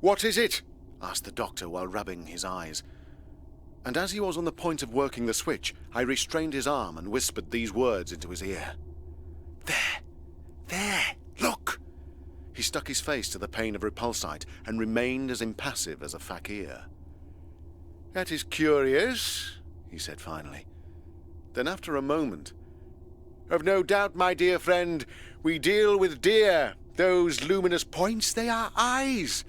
"What is it?" asked the doctor while rubbing his eyes. And as he was on the point of working the switch, I restrained his arm and whispered these words into his ear. There, look! He stuck his face to the pane of repulsite and remained as impassive as a fakir. "That is curious," he said finally. Then after a moment, "Have no doubt, my dear friend, we deal with deer. Those luminous points, they are eyes.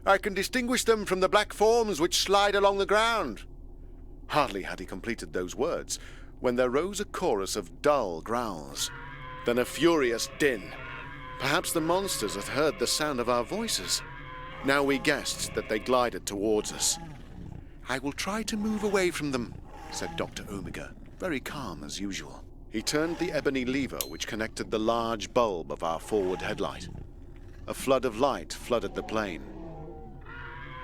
I can distinguish them from the black forms which slide along the ground." Hardly had he completed those words when there rose a chorus of dull growls, then a furious din. Perhaps the monsters had heard the sound of our voices. Now we guessed that they glided towards us. "I will try to move away from them," said Dr. Omega, very calm as usual. He turned the ebony lever which connected the large bulb of our forward headlight. A flood of light flooded the plain.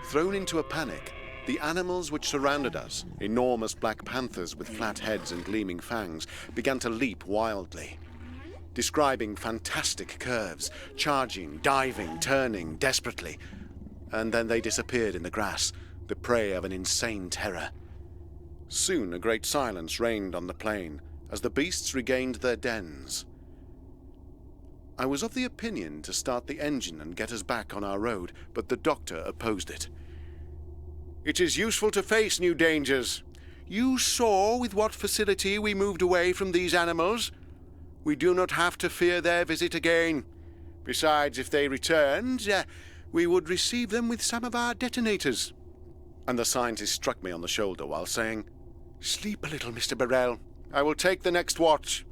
Thrown into a panic, the animals which surrounded us, enormous black panthers with flat heads and gleaming fangs, began to leap wildly, describing fantastic curves, charging, diving, turning desperately, and then they disappeared in the grass, the prey of an insane terror. Soon a great silence reigned on the plain as the beasts regained their dens. I was of the opinion to start the engine and get us back on our road, but the doctor opposed it. "It is useful to face new dangers. You saw with what facility we moved away from these animals. We do not have to fear their visit again. Besides, if they returned, we would receive them with some of our detonators." And the scientist struck me on the shoulder while saying, "Sleep a little, Mr. Burrell. I will take the next watch."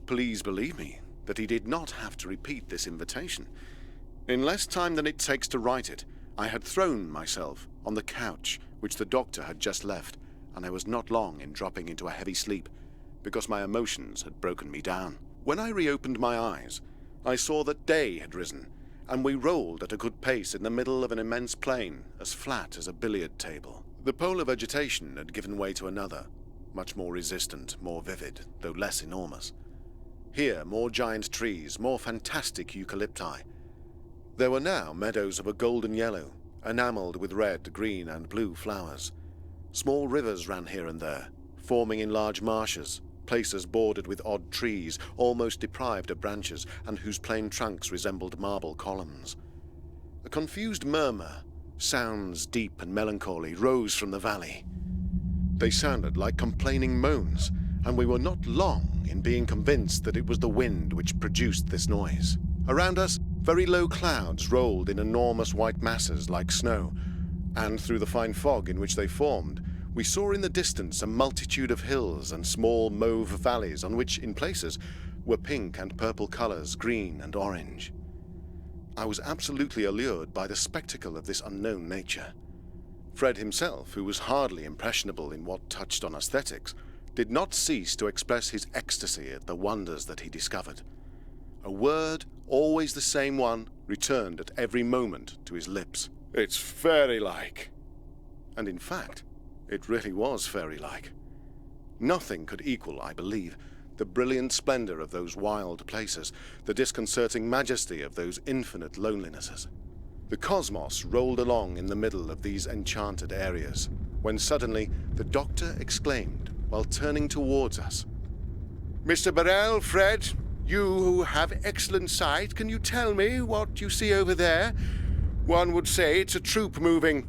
Please believe me that he did not have to repeat this invitation. In less time than it takes to write it, I had thrown myself on the couch which the doctor had just left, and I was not long in dropping into a heavy sleep, because my emotions had broken me down. When I reopened my eyes, I saw that day had risen, and we rolled at a good pace in the middle of an immense plain, as flat as a billiard table. The polar vegetation had given way to another, much more resistant, more vivid, though less enormous. Here, more giant trees, more fantastic eucalypti. There were now meadows of a golden yellow, enamelled with red, green, and blue flowers. Small rivers ran here and there, forming in large marshes, places bordered with odd trees, almost deprived of branches, and whose plain trunks resembled marble columns. A confused murmur, sounds deep and melancholy, rose from the valley. They sounded like complaining moans, and we were not long in being convinced that it was the wind which produced this noise. Around us, very low clouds rolled in enormous white masses like snow, and through the fine fog in which they formed, we saw in the distance a multitude of hills and small mauve valleys on which, in places, were pink and purple colors, green and orange. I was absolutely allured by the spectacle of this unknown nature. Fred himself, who was hardly impressionable in what touched on aesthetics, did not cease to express his ecstasy at the wonders that he discovered. A word, always the same one, returned at every moment to his lips. "It's fairy-like." And in fact, it really was fairy-like. Nothing could equal, I believe, the brilliant splendor of those wild places, the disconcerting majesty of those infinite lonelinesses. The cosmos rolled along in the middle of these enchanted areas, when suddenly the doctor exclaimed, while turning towards us, "Mr. Burrell, Fred, you who have excellent sight, can you tell me what you see over there? One would say it's a troop moving.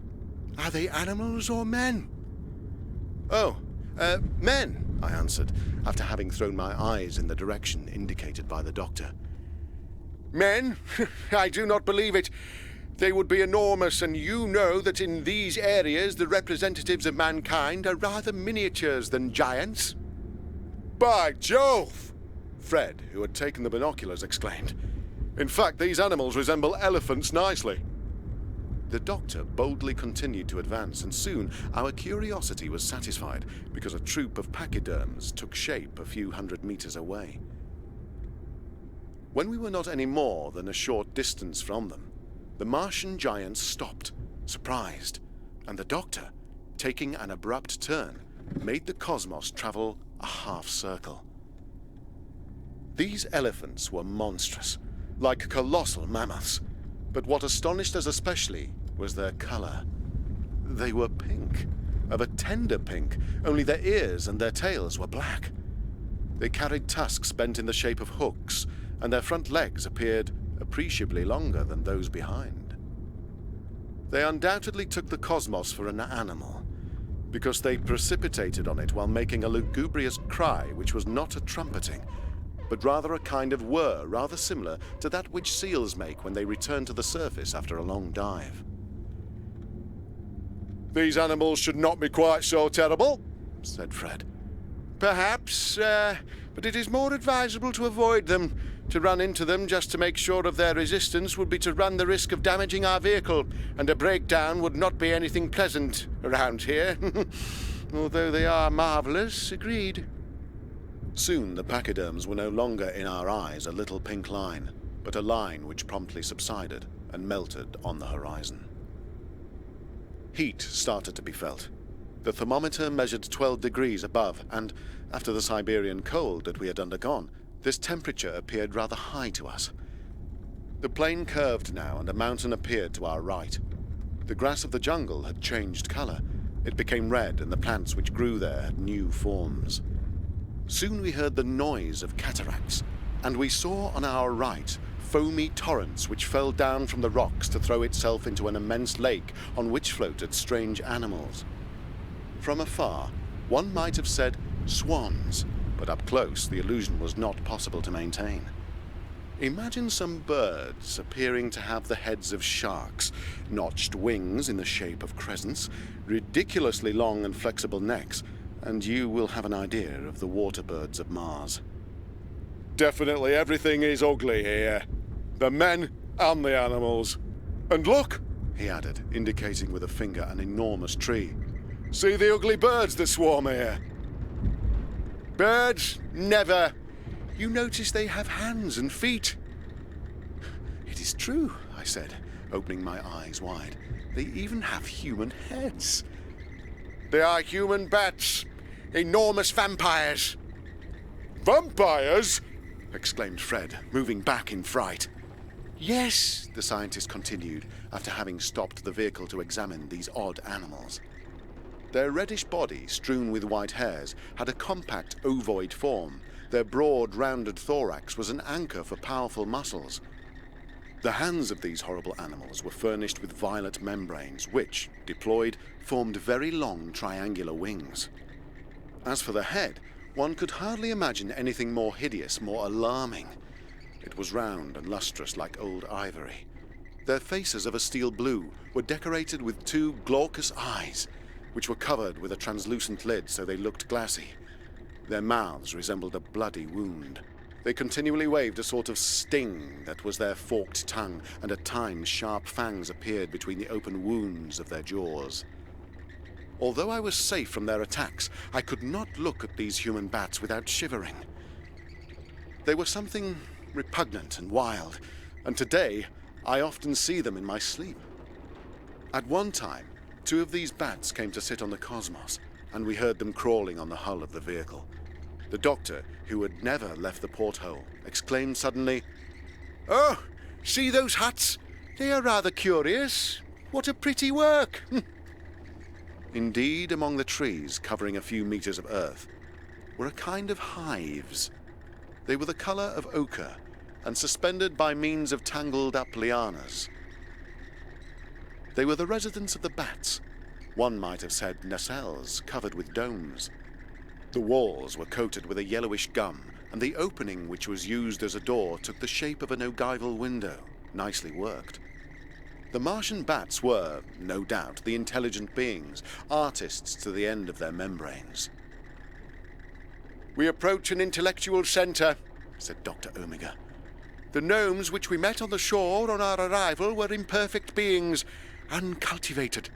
Are they animals or men?" "Oh, men," I answered, after having thrown my eyes in the direction indicated by the doctor. "Men? I do not believe it. They would be enormous, and you know that in these areas the representatives of mankind are rather miniatures than giants." "By Jove!" Fred, who had taken the binoculars, exclaimed. "In fact, these animals resemble elephants nicely." The doctor boldly continued to advance, and soon our curiosity was satisfied, because a troop of pachyderms took shape a few hundred meters away. When we were not any more than a short distance from them, the Martian giants stopped, surprised, and the doctor, taking an abrupt turn, made the cosmos travel a half-circle. These elephants were monstrous, like colossal mammoths, but what astonished us especially was their colour. They were pink, of a tender pink, only their ears and their tails were black. They carried tusks bent in the shape of hooks, and their front legs appeared appreciably longer than those behind. They undoubtedly took the cosmos for an animal, because they precipitated on it while making a lugubrious cry which was not a trumpeting, but rather a kind of whir rather similar to that which seals make when they return to the surface after a long dive. "These animals should not be quite so terrible," said Fred. "Perhaps, but it is more advisable to avoid them. To run into them just to make sure of their resistance would be to run the risk of damaging our vehicle, and a breakdown would not be anything pleasant around here. Although they are marvellous, agreed." Soon the pachyderms were no longer in our eyes a little pink line, but a line which promptly subsided and melted on the horizon. Heat started to be felt. The thermometer measured 12 degrees above, and after the Siberian cold that we had undergone, this temperature appeared rather high to us. The plain curved now, and a mountain appeared to our right. The grass of the jungle had changed colour. It became red, and the plants which grew there had new forms. Soon we heard the noise of cataracts, and we saw on our right foamy torrents which fell down from the rocks to throw itself into an immense lake on which floated strange animals. From afar, one might have said swans, but up close the illusion was not possible to maintain. Imagine some birds appearing to have the heads of sharks, notched wings in the shape of crescents, ridiculously long and flexible necks, and you will have an idea of the water birds of Mars. "Definitely everything is ugly here. The men and the animals. And look," he added, indicating with a finger an enormous tree. "See the ugly birds that swarm here." "Birds? Never. You notice they have hands and feet." "It is true," I said, opening my eyes wide. "They even have human heads." "They are human bats. Enormous vampires." "Vampires?" exclaimed Fred, moving back in fright. "Yes," the scientist continued, after having stopped the vehicle to examine these odd animals. Their reddish body, strewn with white hairs, had a compact ovoid form. Their broad, rounded thorax was an anchor for powerful muscles. The hands of these horrible animals were furnished with violet membranes, which, deployed, formed very long triangular wings. As for the head, one could hardly imagine anything more hideous, more alarming. It was round and lustrous like old ivory. Their faces of a steel blue were decorated with two glaucous eyes, which were covered with a translucent lid so they looked glassy. Their mouths resembled a bloody wound. They continually waved a sort of sting that was their forked tongue, and at times sharp fangs appeared between the open wounds of their jaws. Although I was safe from their attacks, I could not look at these human bats without shivering. They were something repugnant and wild, and today I often see them in my sleep. At one time, 2 of these bats came to sit on the cosmos, and we heard them crawling on the hull of the vehicle. The doctor, who had never left the porthole, exclaimed suddenly, "Oh, see those huts? They are rather curious. What a pretty work!" Indeed, among the trees, covering a few meters of earth, were a kind of hives. They were the colour of ochre, and suspended by means of tangled-up lianas. They were the residence of the bats. One might have said nacelles covered with domes. The walls were coated with a yellowish gum, and the opening which was used as a door took the shape of an ogival window, nicely worked. The Martian bats were, no doubt, the intelligent beings, artists to the end of their membranes. "We approach an intellectual centre," said Dr. Omega. "The gnomes which we met on the shore on our arrival were imperfect beings, uncultivated.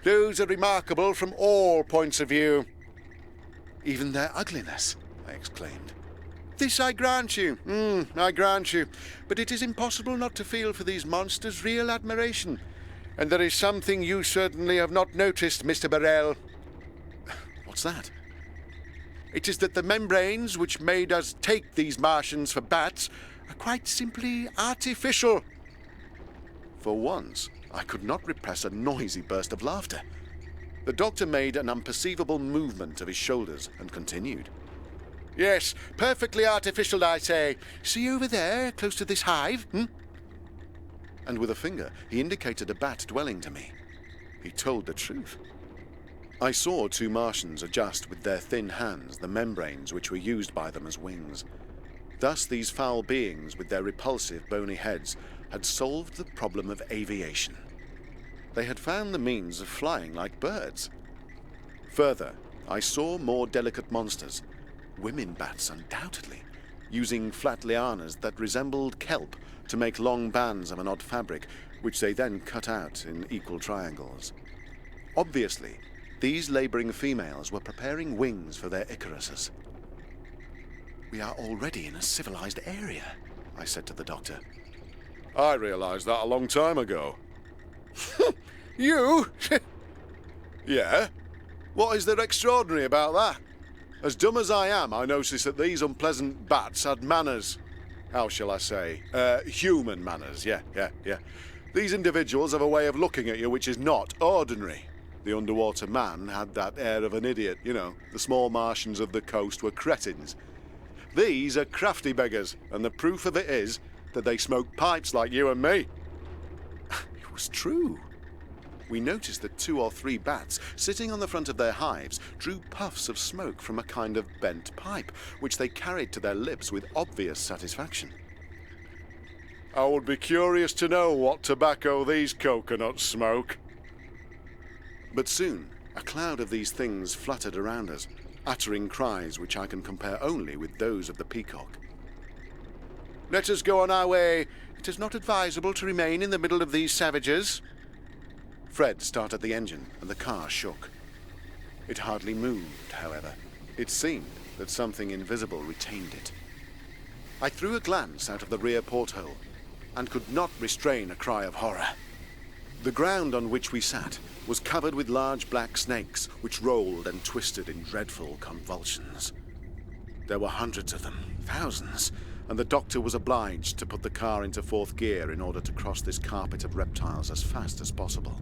Those are remarkable from all points of view." "Even their ugliness," I exclaimed. "This I grant you, I grant you. But it is impossible not to feel for these monsters real admiration. And there is something you certainly have not noticed, Mr. Burrell." "What's that?" "It is that the membranes which made us take these Martians for bats are quite simply artificial." For once, I could not repress a noisy burst of laughter. The doctor made an unperceivable movement of his shoulders and continued. Yes, perfectly artificial, I say. See over there, close to this hive? And with a finger, he indicated a bat dwelling to me. He told the truth. I saw two Martians adjust with their thin hands the membranes which were used by them as wings. Thus these foul beings, with their repulsive bony heads, had solved the problem of aviation. They had found the means of flying like birds. Further, I saw more delicate monsters, women bats undoubtedly, using flat lianas that resembled kelp to make long bands of an odd fabric, which they then cut out in equal triangles. Obviously, these labouring females were preparing wings for their Icaruses. We are already in a civilized area, I said to the doctor. I realized that a long time ago. You? Yeah? What is there extraordinary about that? As dumb as I am, I noticed that these unpleasant bats had manners. How shall I say? Human manners, yeah. These individuals have a way of looking at you which is not ordinary. The underwater man had that air of an idiot, you know. The small Martians of the coast were cretins. These are crafty beggars, and the proof of it is that they smoke pipes like you and me. It was true. We noticed that 2 or 3 bats, sitting on the front of their hives, drew puffs of smoke from a kind of bent pipe, which they carried to their lips with obvious satisfaction. I would be curious to know what tobacco these coconuts smoke. But soon, a cloud of these things fluttered around us, uttering cries which I can compare only with those of the peacock. Let us go on our way. It is not advisable to remain in the middle of these savages. Fred started the engine, and the car shook. It hardly moved, however. It seemed that something invisible retained it. I threw a glance out of the rear porthole, and could not restrain a cry of horror. The ground on which we sat was covered with large black snakes, which rolled and twisted in dreadful convulsions. There were hundreds of them, thousands, and the doctor was obliged to put the car into 4th gear in order to cross this carpet of reptiles as fast as possible.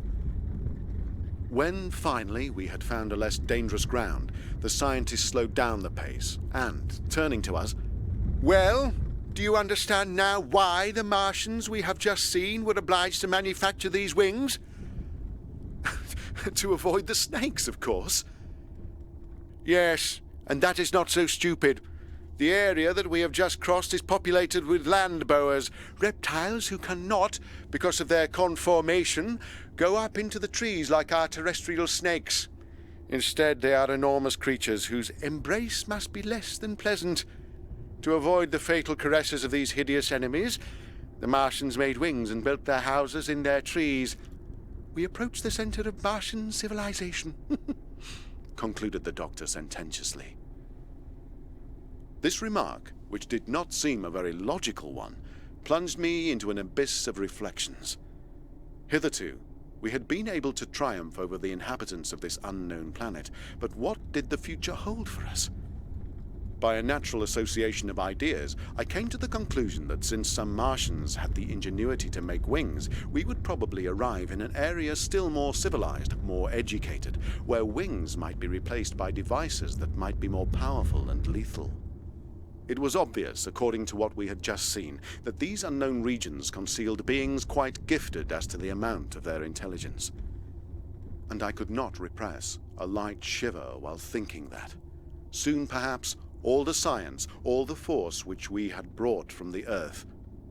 When, finally, we had found a less dangerous ground, the scientist slowed down the pace and, turning to us, Well, do you understand now why the Martians we have just seen were obliged to manufacture these wings? To avoid the snakes, of course. Yes, and that is not so stupid. The area that we have just crossed is populated with land boas, reptiles who cannot, because of their conformation, go up into the trees like our terrestrial snakes. Instead, they are enormous creatures whose embrace must be less than pleasant. To avoid the fatal caresses of these hideous enemies, the Martians made wings and built their houses in their trees. We approach the center of Martian civilization, concluded the doctor sententiously. This remark, which did not seem a very logical one, plunged me into an abyss of reflections. Hitherto, we had been able to triumph over the inhabitants of this unknown planet, but what did the future hold for us? By a natural association of ideas, I came to the conclusion that since some Martians had the ingenuity to make wings, we would probably arrive in an area still more civilized, more educated, where wings might be replaced by devices that might be more powerful and lethal. It was obvious, according to what we had just seen, that these unknown regions concealed beings quite gifted as to the amount of their intelligence. And I could not repress a light shiver while thinking that. Soon, perhaps, all the science, all the force which we had brought from the Earth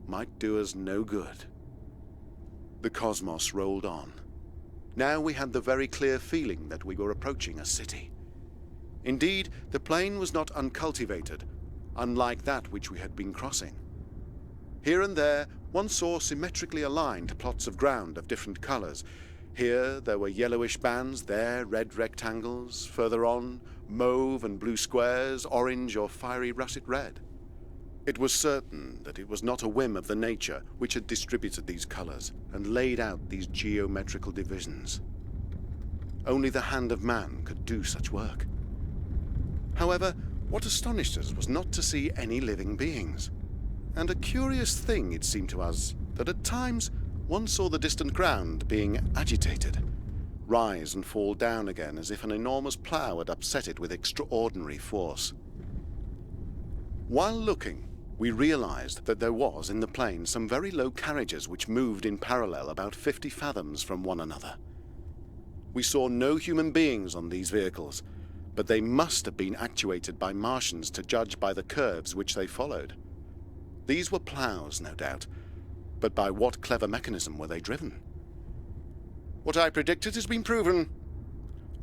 might do us no good. The cosmos rolled on. Now we had the very clear feeling that we were approaching a city. Indeed, the plain was not uncultivated, unlike that which we had been crossing. Here and there, one saw symmetrically aligned plots of ground of different colors. Here there were yellowish bands, there red rectangles, further on, mauve and blue squares, orange or fiery russet red. It was certain that it was not a whim of the nature which had distributed these colors and laid out these geometrical divisions. Only the hand of man could do such work. However, what astonished us was not to see any living beings. And a curious thing it seemed to us that at times one saw the distant ground being agitated, rise and fall down again as if an enormous plough had upset it with extraordinary force. While looking, we realized that there was in the plain some very low carriages which moved in parallel about 50 fathoms from one another. We saw no human beings on these vehicles, but they must have been actuated by Martians to judge by the curves which they followed. These were ploughs, no doubt, but by what clever mechanism were they driven? What I predicted has been proven.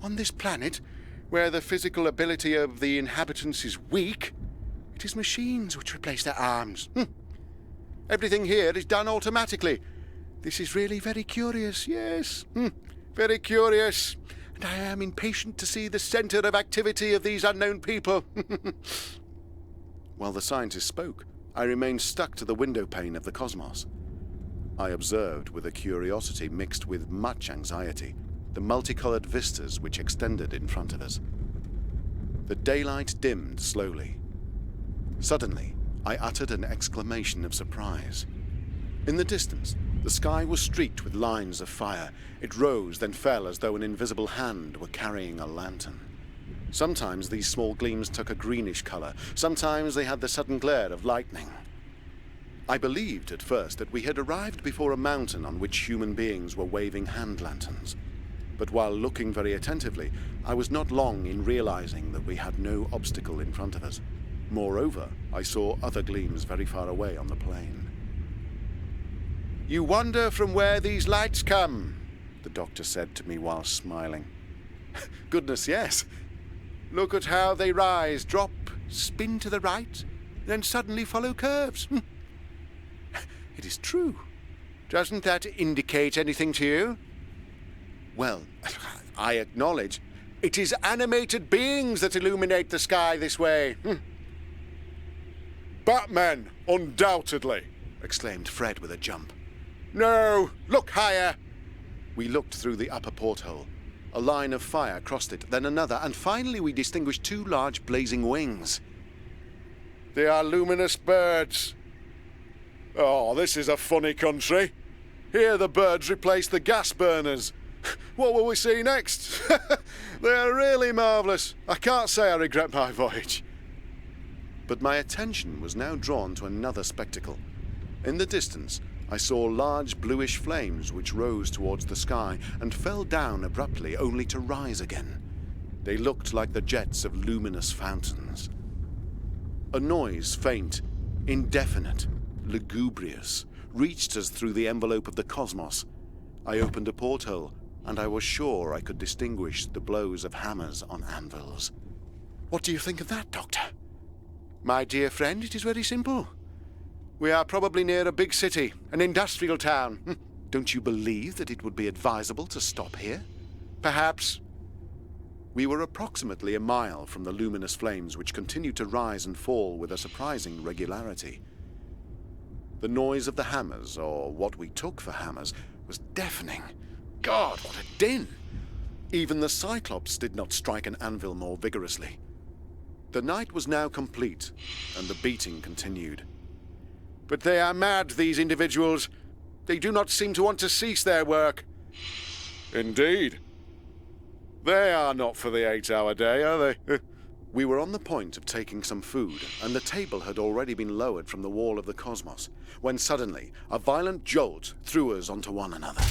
On this planet, where the physical ability of the inhabitants is weak, it is machines which replace their arms. Everything here is done automatically. This is really very curious, yes. Very curious. And I am impatient to see the centre of activity of these unknown people. While the scientist spoke, I remained stuck to the window pane of the cosmos. I observed with a curiosity mixed with much anxiety the multicoloured vistas which extended in front of us. The daylight dimmed slowly. Suddenly, I uttered an exclamation of surprise. In the distance, the sky was streaked with lines of fire. It rose, then fell as though an invisible hand were carrying a lantern. Sometimes these small gleams took a greenish colour. Sometimes they had the sudden glare of lightning. I believed at first that we had arrived before a mountain on which human beings were waving hand lanterns. But while looking very attentively, I was not long in realizing that we had no obstacle in front of us. Moreover, I saw other gleams very far away on the plain. "You wonder from where these lights come," the doctor said to me while smiling. "Goodness, yes. Look at how they rise, drop, spin to the right, then suddenly follow curves. It is true. Doesn't that indicate anything to you?" "Well, I acknowledge it is animated beings that illuminate the sky this way." "Batman, undoubtedly," exclaimed Fred with a jump. "No, look higher." We looked through the upper porthole. A line of fire crossed it, then another, and finally we distinguished two large blazing wings. "They are luminous birds." "Oh, this is a funny country. Here the birds replace the gas burners. What will we see next?" "They are really marvellous. I can't say I regret my voyage." But my attention was now drawn to another spectacle. In the distance, I saw large bluish flames which rose towards the sky and fell down abruptly, only to rise again. They looked like the jets of luminous fountains. A noise, faint, indefinite, lugubrious, reached us through the envelope of the cosmos. I opened a porthole, and I was sure I could distinguish the blows of hammers on anvils. "What do you think of that, Doctor?" "My dear friend, it is very simple. We are probably near a big city, an industrial town. Don't you believe that it would be advisable to stop here?" "Perhaps." We were approximately a mile from the luminous flames which continued to rise and fall with a surprising regularity. The noise of the hammers, or what we took for hammers, was deafening. God, what a din! Even the Cyclops did not strike an anvil more vigorously. The night was now complete, and the beating continued. "But they are mad, these individuals. They do not seem to want to cease their work." "Indeed. They are not for the 8-hour day, are they?" We were on the point of taking some food, and the table had already been lowered from the wall of the cosmos, when suddenly a violent jolt threw us onto one another.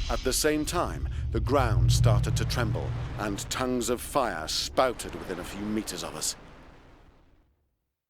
At the same time, the ground started to tremble, and tongues of fire spouted within a few meters of us.